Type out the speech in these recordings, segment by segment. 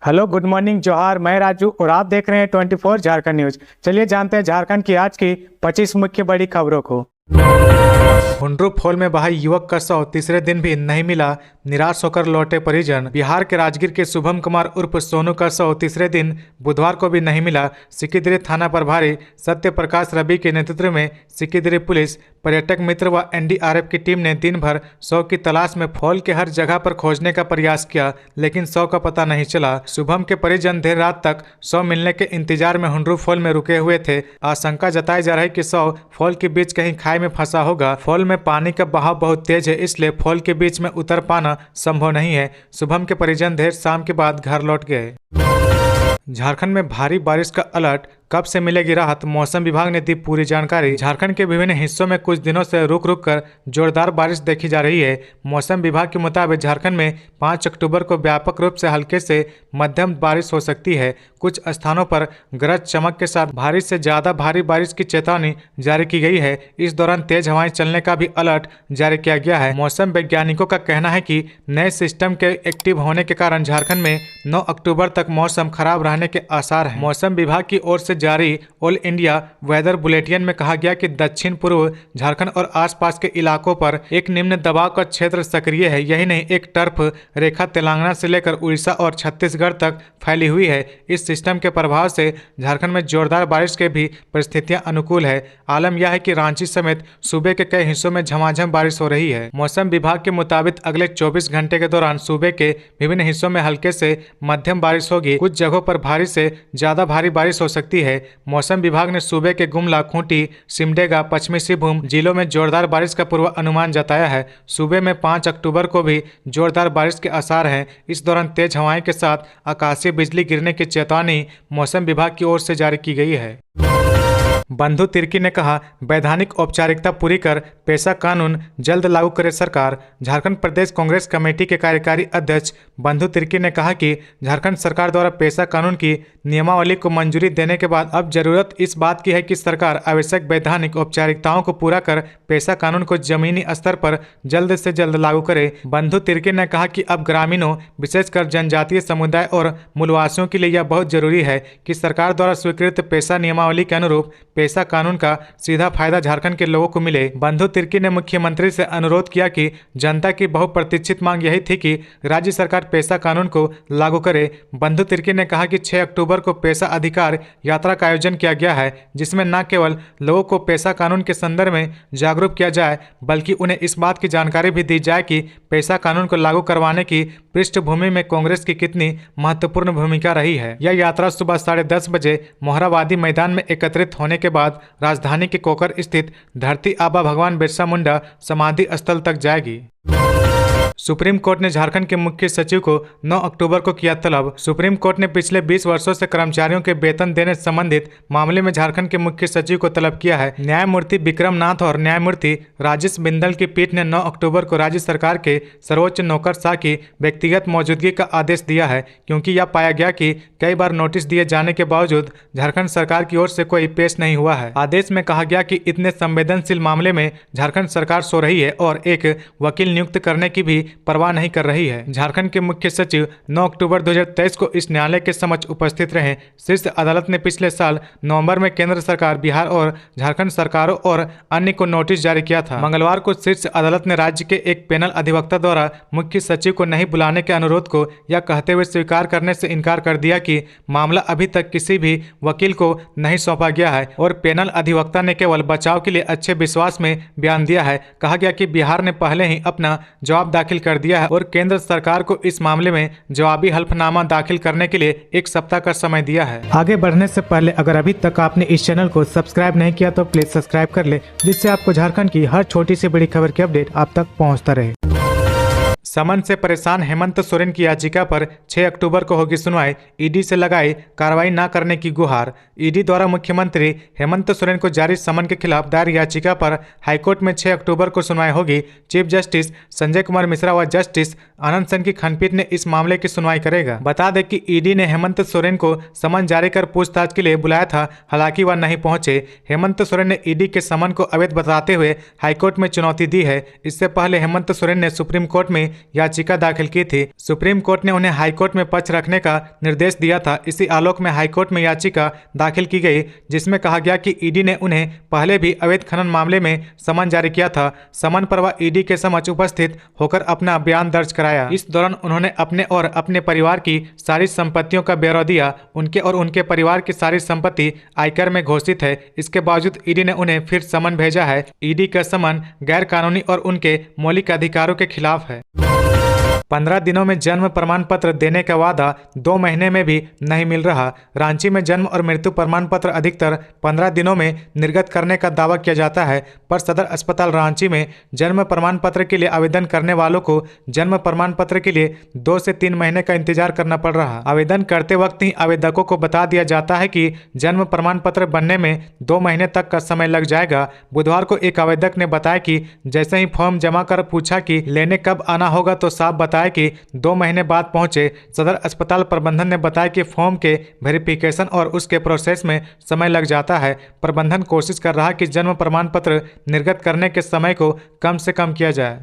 Hello, good morning, जोहार। मैं राजू और आप देख रहे हैं 24 झारखंड न्यूज। चलिए जानते हैं झारखंड की आज की 25 मुख्य बड़ी खबरों को। हुंड्रू फॉल में बहा युवक का शव तीसरे दिन भी नहीं मिला, निराश होकर लौटे परिजन। बिहार के राजगीर के शुभम कुमार उर्फ सोनू का शव तीसरे दिन बुधवार को भी नहीं मिला। सिकिदरी थाना प्रभारी सत्य प्रकाश रवि के नेतृत्व में सिकिदरी पुलिस, पर्यटक मित्र व एनडीआरएफ की टीम ने दिन भर शव की तलाश में फॉल के हर जगह पर खोजने का प्रयास किया, लेकिन शव का पता नहीं चला। शुभम के परिजन देर रात तक शव मिलने के इंतजार में हुंड्रू फॉल में रुके हुए थे। आशंका जताई जा रही कि शव फॉल के बीच कहीं खाई में फंसा होगा। फॉल में पानी का बहाव बहुत तेज है, इसलिए फॉल के बीच में उतर पाना संभव नहीं है। शुभम के परिजन देर शाम के बाद घर लौट गए। झारखंड में भारी बारिश का अलर्ट, कब से मिलेगी राहत? मौसम विभाग ने दी पूरी जानकारी। झारखंड के विभिन्न हिस्सों में कुछ दिनों से रुक रुक कर जोरदार बारिश देखी जा रही है। मौसम विभाग के मुताबिक झारखंड में 5 अक्टूबर को व्यापक रूप से हल्के से मध्यम बारिश हो सकती है। कुछ स्थानों पर गरज चमक के साथ भारी से ज्यादा भारी बारिश की चेतावनी जारी की गई है। इस दौरान तेज हवाएं चलने का भी अलर्ट जारी किया गया है। मौसम वैज्ञानिकों का कहना है कि नए सिस्टम के एक्टिव होने के कारण झारखंड में 9 अक्टूबर तक मौसम खराब रहने के आसार हैं। मौसम विभाग की ओर से जारी ऑल इंडिया वेदर बुलेटिन में कहा गया कि दक्षिण पूर्व झारखंड और आसपास के इलाकों पर एक निम्न दबाव का क्षेत्र सक्रिय है। यही नहीं, एक टर्फ रेखा तेलंगाना से लेकर उड़ीसा और छत्तीसगढ़ तक फैली हुई है। इस सिस्टम के प्रभाव से झारखंड में जोरदार बारिश के भी परिस्थितियां अनुकूल है। आलम यह है कि रांची समेत सूबे के कई हिस्सों में झमाझम बारिश हो रही है। मौसम विभाग के मुताबिक अगले 24 घंटे के दौरान सूबे के विभिन्न हिस्सों में हल्के से मध्यम बारिश होगी। कुछ जगहों पर भारी से ज्यादा भारी बारिश हो सकती है। मौसम विभाग ने सूबे के गुमला, खूंटी, सिमडेगा, पश्चिमी सिंहभूम जिलों में जोरदार बारिश का पूर्व अनुमान जताया है। सूबे में 5 अक्टूबर को भी जोरदार बारिश के आसार हैं। इस दौरान तेज हवाएं के साथ आकाशीय बिजली गिरने की चेतावनी मौसम विभाग की ओर से जारी की गई है। बंधु तिर्की ने कहा, वैधानिक औपचारिकता पूरी कर पेशा कानून जल्द लागू करे सरकार। झारखंड प्रदेश कांग्रेस कमेटी के कार्यकारी अध्यक्ष बंधु तिर्की ने कहा कि झारखंड सरकार द्वारा पेशा कानून की नियमावली को मंजूरी देने के बाद अब जरूरत इस बात की है कि सरकार आवश्यक वैधानिक औपचारिकताओं को पूरा कर पेशा कानून को जमीनी स्तर पर जल्द से जल्द लागू करे। बंधु तिर्की ने कहा कि अब ग्रामीणों, विशेषकर जनजातीय समुदाय और मूलवासियों के लिए यह बहुत जरूरी है कि सरकार द्वारा स्वीकृत पेशा नियमावली के अनुरूप पेशा कानून का सीधा फायदा झारखंड के लोगों को मिले। बंधु तिर्की ने मुख्यमंत्री से अनुरोध किया कि जनता की बहुप्रतीक्षित मांग यही थी कि राज्य सरकार पेशा कानून को लागू करे। बंधु तिर्की ने कहा कि 6 अक्टूबर को पेशा अधिकार यात्रा का आयोजन किया गया है, जिसमें न केवल लोगों को पेशा कानून के संदर्भ में जागरूक किया जाए, बल्कि उन्हें इस बात की जानकारी भी दी जाए कि पेशा कानून को लागू करवाने की पृष्ठभूमि में कांग्रेस की कितनी महत्वपूर्ण भूमिका रही है। यह यात्रा सुबह 10:30 बजे मोहराबादी मैदान में एकत्रित होने के बाद राजधानी के कोकर स्थित धरती आबा भगवान बिरसा मुंडा समाधि स्थल तक जाएगी। सुप्रीम कोर्ट ने झारखंड के मुख्य सचिव को 9 अक्टूबर को किया तलब। सुप्रीम कोर्ट ने पिछले 20 वर्षों से कर्मचारियों के वेतन देने संबंधित मामले में झारखंड के मुख्य सचिव को तलब किया है। न्यायमूर्ति विक्रम नाथ और न्यायमूर्ति राजेश बिंदल की पीठ ने 9 अक्टूबर को राज्य सरकार के सर्वोच्च नौकरशाह की व्यक्तिगत मौजूदगी का आदेश दिया है, क्योंकि यह पाया गया कि कई बार नोटिस दिए जाने के बावजूद झारखंड सरकार की ओर से कोई पेश नहीं हुआ है। आदेश में कहा गया कि इतने संवेदनशील मामले में झारखंड सरकार सो रही है और एक वकील नियुक्त करने की भी परवाह नहीं कर रही है। झारखंड के मुख्य सचिव 9 अक्टूबर 2023 को इस न्यायालय के समक्ष उपस्थित रहे। शीर्ष अदालत ने पिछले साल नवंबर में केंद्र सरकार, बिहार और झारखंड सरकारों और अन्य को नोटिस जारी किया था। मंगलवार को शीर्ष अदालत ने राज्य के एक पैनल अधिवक्ता द्वारा मुख्य सचिव को नहीं बुलाने के अनुरोध को यह कहते हुए स्वीकार करने से इनकार कर दिया कि मामला अभी तक किसी भी वकील को नहीं सौंपा गया है और पैनल अधिवक्ता ने केवल बचाव के लिए अच्छे विश्वास में बयान दिया है। कहा गया कि बिहार ने पहले ही अपना जवाब दाखिल कर दिया है और केंद्र सरकार को इस मामले में जवाबी हल्फनामा दाखिल करने के लिए 1 सप्ताह का समय दिया है। आगे बढ़ने से पहले अगर अभी तक आपने इस चैनल को सब्सक्राइब नहीं किया तो प्लीज सब्सक्राइब कर ले, जिससे आपको झारखंड की हर छोटी से बड़ी खबर की अपडेट आप तक पहुंचता रहे। समन से परेशान हेमंत सोरेन की याचिका पर 6 अक्टूबर को होगी सुनवाई। ईडी से लगाई कार्रवाई न करने की गुहार। ईडी द्वारा मुख्यमंत्री हेमंत सोरेन को जारी समन के खिलाफ दायर याचिका पर हाईकोर्ट में 6 अक्टूबर को सुनवाई होगी। चीफ जस्टिस संजय कुमार मिश्रा व जस्टिस आनंद सेन की खंडपीठ ने इस मामले की सुनवाई करेगा। बता दें कि ईडी ने हेमंत सोरेन को समन जारी कर पूछताछ के लिए बुलाया था, हालांकि वह नहीं पहुंचे। हेमंत सोरेन ने ईडी के समन को अवैध बताते हुए हाईकोर्ट में चुनौती दी है। इससे पहले हेमंत सोरेन ने सुप्रीम कोर्ट में याचिका दाखिल की थी। सुप्रीम कोर्ट ने उन्हें हाईकोर्ट में पक्ष रखने का निर्देश दिया था। इसी आलोक में हाईकोर्ट में याचिका दाखिल की गई, जिसमें कहा गया कि ईडी ने उन्हें पहले भी अवैध खनन मामले में समन जारी किया था। समन पर वह ईडी के समक्ष उपस्थित होकर अपना बयान दर्ज कराया। इस दौरान उन्होंने अपने और अपने परिवार की सारी संपत्तियों का ब्यौरा दिया। उनके और उनके परिवार की सारी संपत्ति आयकर में घोषित है। इसके बावजूद ईडी ने उन्हें फिर समन भेजा है। ईडी का समन गैर कानूनी और उनके मौलिक अधिकारों के खिलाफ है। 15 दिनों में जन्म प्रमाण पत्र देने का वादा 2 महीने में भी नहीं मिल रहा। रांची में जन्म और मृत्यु प्रमाण पत्र अधिकतर 15 दिनों में निर्गत करने का दावा किया जाता है, पर सदर अस्पताल रांची में जन्म प्रमाण पत्र के लिए आवेदन करने वालों को जन्म प्रमाण पत्र के लिए 2 से 3 महीने का इंतजार करना पड़ रहा। आवेदन करते वक्त ही आवेदकों को बता दिया जाता है कि जन्म प्रमाण पत्र बनने में 2 महीने तक का समय लग जाएगा। बुधवार को एक आवेदक ने बताया कि जैसे ही फॉर्म जमा कर पूछा कि लेने कब आना होगा तो साफ बताया कि 2 महीने बाद पहुंचे। सदर अस्पताल प्रबंधन ने बताया कि फॉर्म के वेरिफिकेशन और उसके प्रोसेस में समय लग जाता है। प्रबंधन कोशिश कर रहा है कि जन्म प्रमाण पत्र निर्गत करने के समय को कम से कम किया जाए।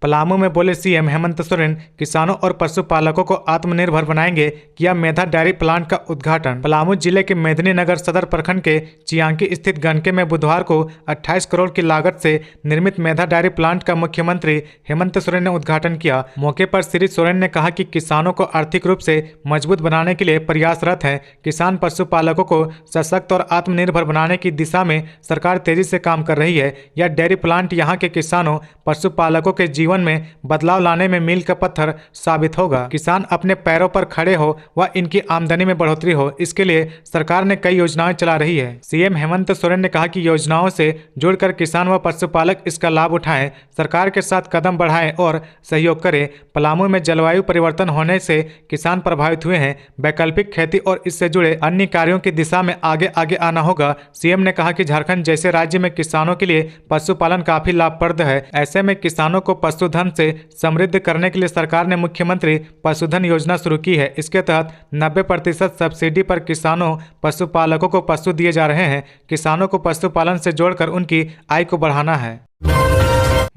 पलामू में बोले सीएम हेमंत सोरेन, किसानों और पशुपालकों को आत्मनिर्भर बनाएंगे, किया मेधा डेयरी प्लांट का उद्घाटन। पलामू जिले के मेदिनी नगर सदर प्रखंड के चियांकी स्थित गनके में बुधवार को 28 करोड़ की लागत से निर्मित मेधा डेयरी प्लांट का मुख्यमंत्री हेमंत सोरेन ने उद्घाटन किया। मौके पर श्री सोरेन ने कहा कि किसानों को आर्थिक रूप से मजबूत बनाने के लिए प्रयासरत है। किसान पशुपालकों को सशक्त और आत्मनिर्भर बनाने की दिशा में सरकार तेजी से काम कर रही है। यह डेयरी प्लांट यहाँ के किसानों पशुपालकों के जीवन में बदलाव लाने में मील का पत्थर साबित होगा। किसान अपने पैरों पर खड़े हो व इनकी आमदनी में बढ़ोतरी हो, इसके लिए सरकार ने कई योजनाएं चला रही है। सीएम हेमंत सोरेन ने कहा कि योजनाओं से जुड़कर किसान व पशुपालक इसका लाभ उठाएं, सरकार के साथ कदम बढ़ाएं और सहयोग करें। पलामू में जलवायु परिवर्तन होने से किसान प्रभावित हुए हैं। वैकल्पिक खेती और इससे जुड़े अन्य कार्यों की दिशा में आगे आगे आना होगा। सीएम ने कहा कि झारखंड जैसे राज्य में किसानों के लिए पशुपालन काफी लाभप्रद है। ऐसे में किसानों को पशुधन से समृद्ध करने के लिए सरकार ने मुख्यमंत्री पशुधन योजना शुरू की है। इसके तहत 90% सब्सिडी पर किसानों पशुपालकों को पशु दिए जा रहे हैं। किसानों को पशुपालन से जोड़कर उनकी आय को बढ़ाना है।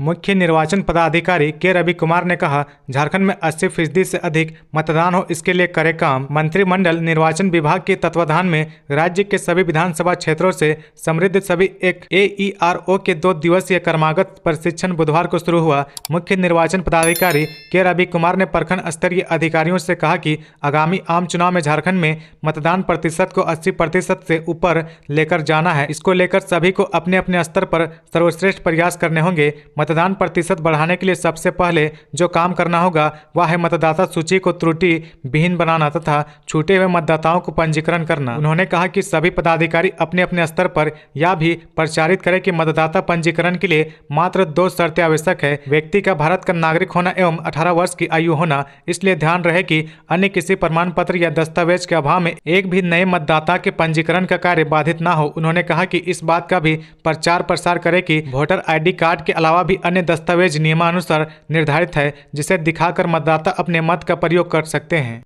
मुख्य निर्वाचन पदाधिकारी के रवि कुमार ने कहा, झारखंड में 80% से अधिक मतदान हो, इसके लिए करे काम। मंत्रिमंडल निर्वाचन विभाग के तत्वाधान में राज्य के सभी विधानसभा क्षेत्रों से समृद्ध सभी एक AERO के 2 दिवसीय कर्मागत प्रशिक्षण बुधवार को शुरू हुआ। मुख्य निर्वाचन पदाधिकारी के रवि कुमार ने प्रखंड स्तरीय अधिकारियों से कहा कि आगामी आम चुनाव में झारखंड में मतदान प्रतिशत को 80% से ऊपर लेकर जाना है। इसको लेकर सभी को अपने अपने स्तर पर सर्वश्रेष्ठ प्रयास करने होंगे। मतदान प्रतिशत बढ़ाने के लिए सबसे पहले जो काम करना होगा वह है मतदाता सूची को त्रुटि विहीन बनाना तथा छूटे हुए मतदाताओं को पंजीकरण करना। उन्होंने कहा कि सभी पदाधिकारी अपने अपने स्तर पर यह भी प्रचारित करें कि मतदाता पंजीकरण के लिए मात्र 2 शर्तें आवश्यक है। व्यक्ति का भारत का नागरिक होना एवं 18 वर्ष की आयु होना। इसलिए ध्यान रहे कि अन्य किसी प्रमाण पत्र या दस्तावेज के अभाव में एक भी नए मतदाता के पंजीकरण का कार्य बाधित न हो। उन्होंने कहा कि इस बात का भी प्रचार प्रसार करे कि वोटर ID कार्ड के अलावा भी अन्य दस्तावेज नियमानुसार निर्धारित है, जिसे दिखाकर मतदाता अपने मत का प्रयोग कर सकते हैं।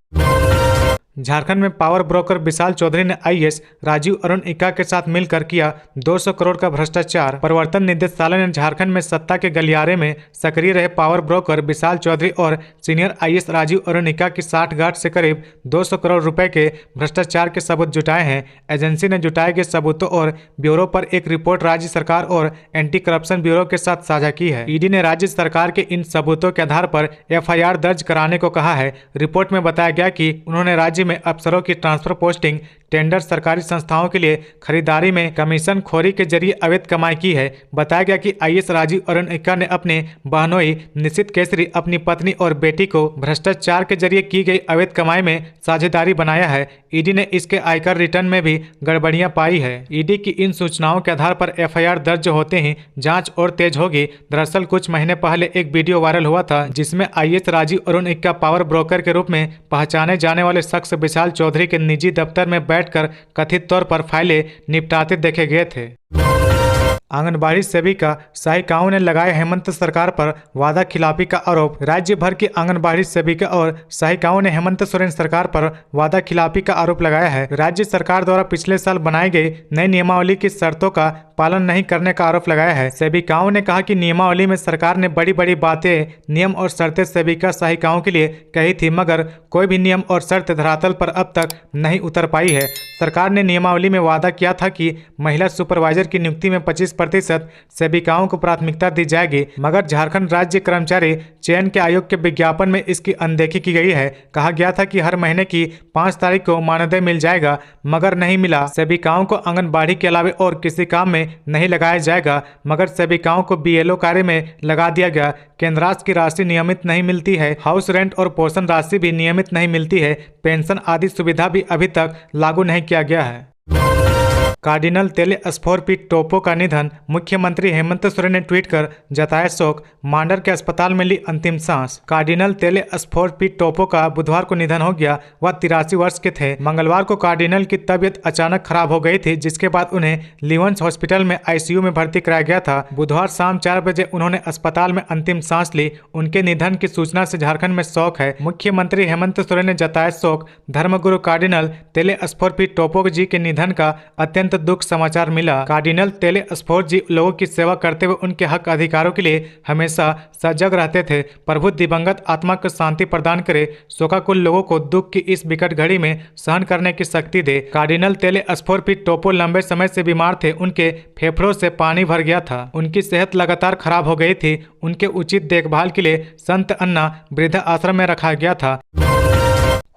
झारखंड में पावर ब्रोकर विशाल चौधरी ने IAS राजीव अरुण इक्का के साथ मिलकर किया 200 करोड़ का भ्रष्टाचार। प्रवर्तन निदेशालय ने झारखंड में सत्ता के गलियारे में सक्रिय रहे पावर ब्रोकर विशाल चौधरी और सीनियर IAS राजीव अरुण इक्का की साठगांठ से करीब 200 करोड़ रुपए के भ्रष्टाचार के सबूत जुटाए हैं। एजेंसी ने जुटाए गए सबूतों और ब्यूरो पर एक रिपोर्ट राज्य सरकार और एंटी करप्शन ब्यूरो के साथ साझा की है। ईडी ने राज्य सरकार के इन सबूतों के आधार पर FIR दर्ज कराने को कहा है। रिपोर्ट में बताया गया कि उन्होंने राज्य में अफसरों की ट्रांसफर पोस्टिंग, टेंडर, सरकारी संस्थाओं के लिए खरीदारी में कमीशन खोरी के जरिए अवैध कमाई की है। बताया गया कि IAS राजीव अरुण इक्का ने अपने बहनोई निशित केसरी, अपनी पत्नी और बेटी को भ्रष्टाचार के जरिए की गई अवैध कमाई में साझेदारी बनाया है। ईडी ने इसके आयकर रिटर्न में भी गड़बड़ियां पाई है। ईडी की इन सूचनाओं के आधार पर FIR दर्ज होते ही जांच और तेज होगी। दरअसल कुछ महीने पहले एक वीडियो वायरल हुआ था जिसमें IAS राजीव अरुण इक्का पावर ब्रोकर के रूप में पहचाने जाने वाले शख्स विशाल चौधरी के निजी दफ्तर में बैठकर कथित तौर पर फाइलें निपटाते देखे गए थे। आंगनबाड़ी सेविका सहायिकाओं ने लगाया हेमंत सरकार पर वादा खिलाफी का आरोप। राज्य भर की आंगनबाड़ी सेविका और सहायिकाओं ने हेमंत सोरेन सरकार पर वादा खिलाफी का आरोप लगाया है। राज्य सरकार द्वारा पिछले साल बनाई गई नई नियमावली की शर्तों का पालन नहीं करने का आरोप लगाया है। सेविकाओं ने कहा कि नियमावली में सरकार ने बड़ी बड़ी बातें, नियम और शर्तें सेविका सहायिकाओं के लिए कही थी, मगर कोई भी नियम और शर्त धरातल पर अब तक नहीं उतर पाई है। सरकार ने नियमावली में वादा किया था कि महिला सुपरवाइजर की नियुक्ति में 25% सेविकाओं को प्राथमिकता दी जाएगी, मगर झारखंड राज्य कर्मचारी चयन के आयोग के विज्ञापन में इसकी अनदेखी की गई है। कहा गया था कि हर महीने की 5 तारीख को मानदेय मिल जाएगा, मगर नहीं मिला। सेविकाओं को आंगनबाड़ी के अलावा और किसी काम में नहीं लगाया जाएगा, मगर सेविकाओं को BLO कार्य में लगा दिया गया। केंद्रांश की राशि नियमित नहीं मिलती है। हाउस रेंट और पोषण राशि भी नियमित नहीं मिलती है। पेंशन आदि सुविधा भी अभी तक लागू नहीं किया गया है। कार्डिनल तेलेस्फोर पी टोपो का निधन, मुख्यमंत्री हेमंत सोरेन ने ट्वीट कर जताया शोक। मांडर के अस्पताल में ली अंतिम सांस। कार्डिनल तेलेस्फोर पी टोपो का बुधवार को निधन हो गया। वह 83 वर्ष के थे। मंगलवार को कार्डिनल की तबीयत अचानक खराब हो गई थी, जिसके बाद उन्हें लिवंस हॉस्पिटल में ICU में भर्ती कराया गया था। बुधवार शाम 4 बजे उन्होंने अस्पताल में अंतिम सांस ली। उनके निधन की सूचना से झारखंड में शोक है। मुख्यमंत्री हेमंत सोरेन ने जताया शोक। धर्मगुरु कार्डिनल तेलेस्फोर पी टोपो जी के निधन का अत्यंत दुख समाचार मिला। कार्डिनल तेलेस्फोर जी लोगों की सेवा करते हुए उनके हक अधिकारों के लिए हमेशा सजग रहते थे। प्रभु दिवंगत आत्मा को शांति प्रदान करे। शोकाकुल लोगों को दुख की इस विकट घड़ी में सहन करने की शक्ति दे। कार्डिनल तेलेस्फोर पी टोपो लंबे समय से बीमार थे। उनके फेफड़ों से पानी भर गया था। उनकी सेहत लगातार खराब हो गई थी। उनके उचित देखभाल के लिए संत अन्ना वृद्धा आश्रम में रखा गया था।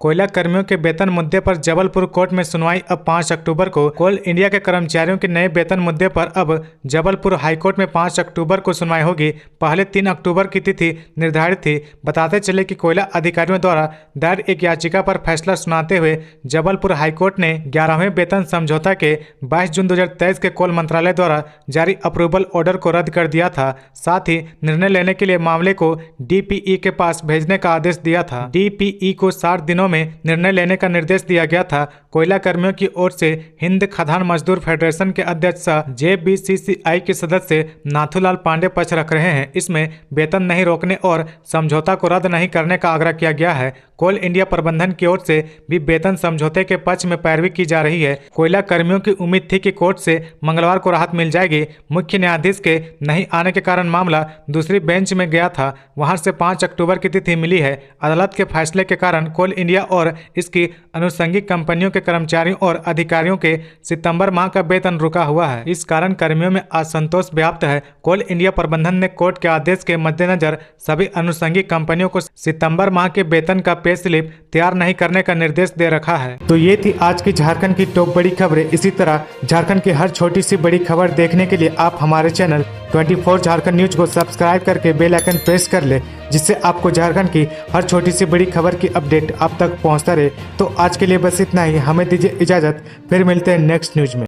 कोयला कर्मियों के वेतन मुद्दे पर जबलपुर कोर्ट में सुनवाई अब 5 अक्टूबर को। कोल इंडिया के कर्मचारियों के नए वेतन मुद्दे पर अब जबलपुर हाईकोर्ट में 5 अक्टूबर को सुनवाई होगी। पहले 3 अक्टूबर की तिथि निर्धारित थी। बताते चले कि कोयला अधिकारियों द्वारा दायर एक याचिका पर फैसला सुनाते हुए जबलपुर हाईकोर्ट ने 11वें वेतन समझौता के 22 जून 2023 के कोल मंत्रालय द्वारा जारी अप्रूवल ऑर्डर को रद्द कर दिया था। साथ ही निर्णय लेने के लिए मामले को DPE के पास भेजने का आदेश दिया था। DPE को 60 दिनों में निर्णय लेने का निर्देश दिया गया था। कोयला कर्मियों की ओर से हिंद खदान मजदूर फेडरेशन के अध्यक्ष JBCCI के सदस्य नाथूलाल पांडे पक्ष रख रहे हैं। इसमें वेतन नहीं रोकने और समझौता को रद्द नहीं करने का आग्रह किया गया है। कोल इंडिया प्रबंधन की ओर से भी वेतन समझौते के पक्ष में पैरवी की जा रही है। कोयला कर्मियों की उम्मीद थी कि कोर्ट से मंगलवार को राहत मिल जाएगी। मुख्य न्यायाधीश के नहीं आने के कारण मामला दूसरी बेंच में गया था। वहां से 5 अक्टूबर की तिथि मिली है। अदालत के फैसले के कारण कोल इंडिया और इसकी अनुषंगिक कंपनियों के कर्मचारियों और अधिकारियों के सितंबर माह का वेतन रुका हुआ है। इस कारण कर्मियों में असंतोष व्याप्त है। कोल इंडिया प्रबंधन ने कोर्ट के आदेश के मद्देनजर सभी अनुषंगिक कंपनियों को सितंबर माह के वेतन का पे स्लिप तैयार नहीं करने का निर्देश दे रखा है। तो ये थी आज की झारखंड की टॉप बड़ी खबरें। इसी तरह झारखंड की हर छोटी सी बड़ी खबर देखने के लिए आप हमारे चैनल 24 झारखंड न्यूज को सब्सक्राइब करके बेल आइकन प्रेस कर ले, जिससे आपको झारखंड की हर छोटी सी बड़ी खबर की अपडेट आप तक पहुंचता रहे। तो आज के लिए बस इतना ही। हमें दीजिए इजाजत, फिर मिलते हैं नेक्स्ट न्यूज में।